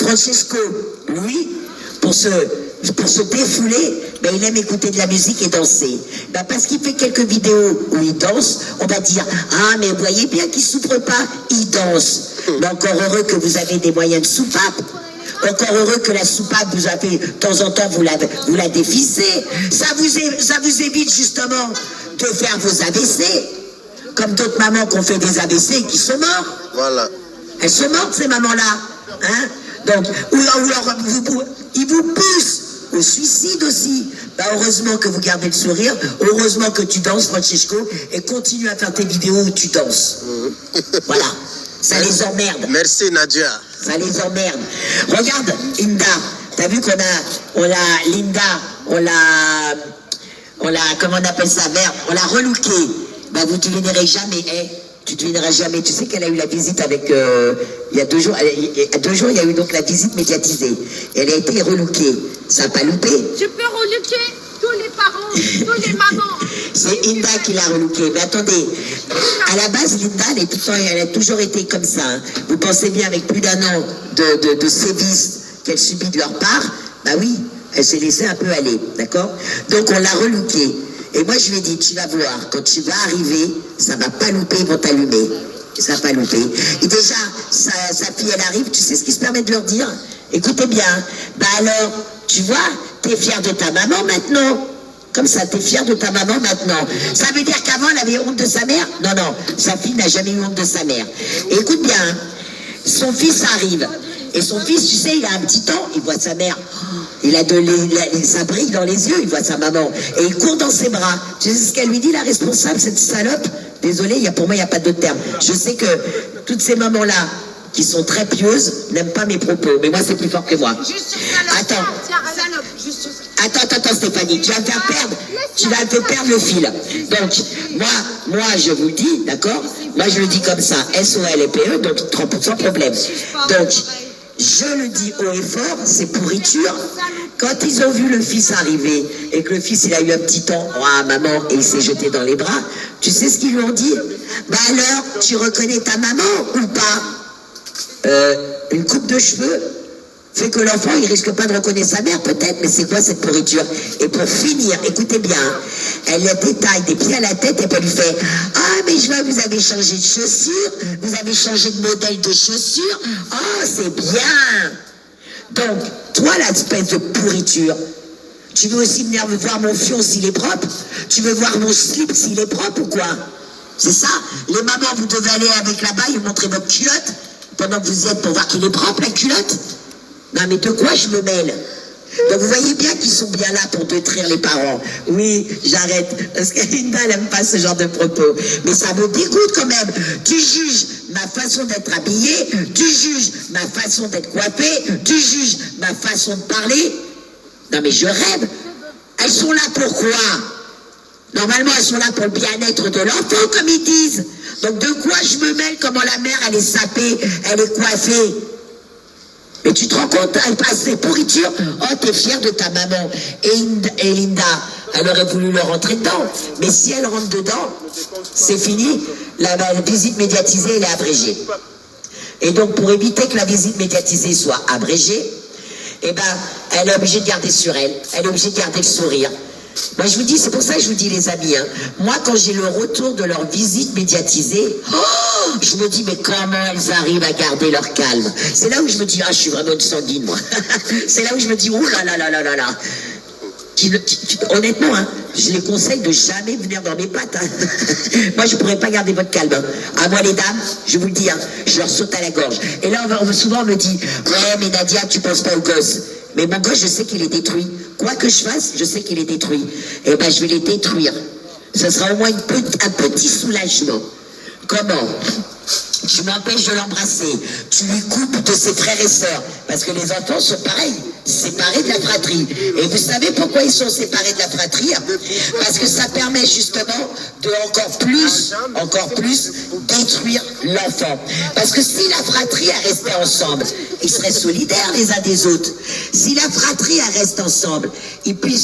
Francesco, lui, pour se défouler, ben, il aime écouter de la musique et danser. Ben, parce qu'il fait quelques vidéos où il danse, on va dire « Ah, mais vous voyez bien qu'il ne souffre pas, il danse. » Mais encore heureux que vous avez des moyens de soupape. Encore heureux que la soupape vous avez, de temps en temps, vous la défissez. Ça vous évite justement de faire vos AVC. Comme d'autres mamans qui ont fait des AVC et qui sont mortes. Voilà. Elles sont mortes, ces mamans-là. Hein? Donc, ou alors, ils vous poussent au suicide aussi. Ben, heureusement que vous gardez le sourire. Heureusement que tu danses, Francesco. Et continue à faire tes vidéos où tu danses. Voilà. Ça les emmerde. Merci, Nadia. Ça les emmerde. Regarde, Linda. T'as vu Linda, comment on appelle ça, merde, on l'a relookée. Bah, vous ne devinerez jamais, tu ne devineras jamais. Tu sais qu'elle a eu la visite avec, il y a 2 jours, il y a eu donc la visite médiatisée. Et elle a été relookée. Ça n'a pas loupé. Je peux relooker tous les parents, tous les mamans. C'est Linda qui l'a relooké. Mais attendez, à la base, Linda, elle a toujours été comme ça. Hein. Vous pensez bien, avec plus d'1 an de sévices qu'elle subit de leur part, bah oui, elle s'est laissée un peu aller, d'accord? Donc on l'a relookée. Et moi, je lui ai dit, tu vas voir, quand tu vas arriver, ça va pas louper, ils vont t'allumer. Ça va pas louper. Et déjà, sa fille, elle arrive, tu sais ce qui se permet de leur dire? Écoutez bien, bah alors, tu vois, t'es fière de ta maman maintenant. Comme ça, t'es fière de ta maman maintenant. Ça veut dire qu'avant, elle avait honte de sa mère? Non, non, sa fille n'a jamais eu honte de sa mère. Et écoute bien, son fils arrive. Et son fils, tu sais, il a un petit temps, il voit sa mère. Ça brille dans les yeux, il voit sa maman. Et il court dans ses bras. Tu sais ce qu'elle lui dit, la responsable, cette salope? Désolée, pour moi, il n'y a pas d'autre terme. Je sais que toutes ces mamans-là, qui sont très pieuses, n'aiment pas mes propos. Mais moi, c'est plus fort que moi. Attends, Stéphanie, tu vas me faire perdre le fil. Donc, moi, je vous le dis, d'accord? Moi, je le dis comme ça, SOLPE, donc 30% problème. Donc, je le dis haut et fort, c'est pourriture. Quand ils ont vu le fils arriver, et que le fils, il a eu un petit temps, maman, et il s'est jeté dans les bras, tu sais ce qu'ils lui ont dit? Bah alors, tu reconnais ta maman ou pas? Une coupe de cheveux fait que l'enfant, il risque pas de reconnaître sa mère, peut-être, mais c'est quoi cette pourriture? Et pour finir, écoutez bien, elle le détaille des pieds à la tête et elle lui fait « Ah, mais je vois, vous avez changé de chaussures, vous avez changé de modèle de chaussures, oh, c'est bien !» Donc, toi, l'espèce de pourriture, tu veux aussi venir voir mon fion s'il est propre? Tu veux voir mon slip s'il est propre ou quoi? C'est ça? Les mamans, vous devez aller avec là-bas et montrer votre culotte pendant que vous y êtes pour voir qu'il est propre, la culotte? Non, mais de quoi je me mêle? Donc vous voyez bien qu'ils sont bien là pour détruire les parents. Oui, j'arrête, parce que Linda, elle n'aime pas ce genre de propos. Mais ça me dégoûte quand même. Tu juges ma façon d'être habillée, tu juges ma façon d'être coiffée, tu juges ma façon de parler. Non mais je rêve. Elles sont là pour quoi? Normalement, elles sont là pour le bien-être de l'enfant, comme ils disent. Donc de quoi je me mêle? Comment la mère, elle est sapée, elle est coiffée? Mais tu te rends compte, elle passe ses pourritures. Oh, t'es fière de ta maman. Et Linda, elle aurait voulu le rentrer dedans. Mais si elle rentre dedans, c'est fini. La visite médiatisée, elle est abrégée. Et donc, pour éviter que la visite médiatisée soit abrégée, eh ben, elle est obligée de garder sur elle. Elle est obligée de garder le sourire. Moi, je vous dis, c'est pour ça que je vous dis, les amis, hein, moi, quand j'ai le retour de leur visite médiatisée, je me dis, mais comment elles arrivent à garder leur calme? C'est là où je me dis, je suis vraiment une sanguine, moi. C'est là où je me dis, oh là là là là là là. Honnêtement, hein, je les conseille de jamais venir dans mes pattes. Hein. Moi, je ne pourrais pas garder votre calme. Hein. À moi, les dames, je vous le dis, hein, je leur saute à la gorge. Et là, souvent, on me dit, ouais, mais Nadia, tu penses pas au gosse. Mais mon gosse, je sais qu'il est détruit. Quoi que je fasse, je sais qu'il est détruit. Eh ben, je vais les détruire. Ce sera au moins un petit soulagement. Comment? Tu m'empêches de l'embrasser. Tu lui coupes de ses frères et sœurs. Parce que les enfants sont pareils, séparés de la fratrie. Et vous savez pourquoi ils sont séparés de la fratrie? Parce que ça permet justement de encore plus détruire l'enfant. Parce que si la fratrie restait ensemble, ils seraient solidaires les uns des autres. Si la fratrie reste ensemble, ils puissent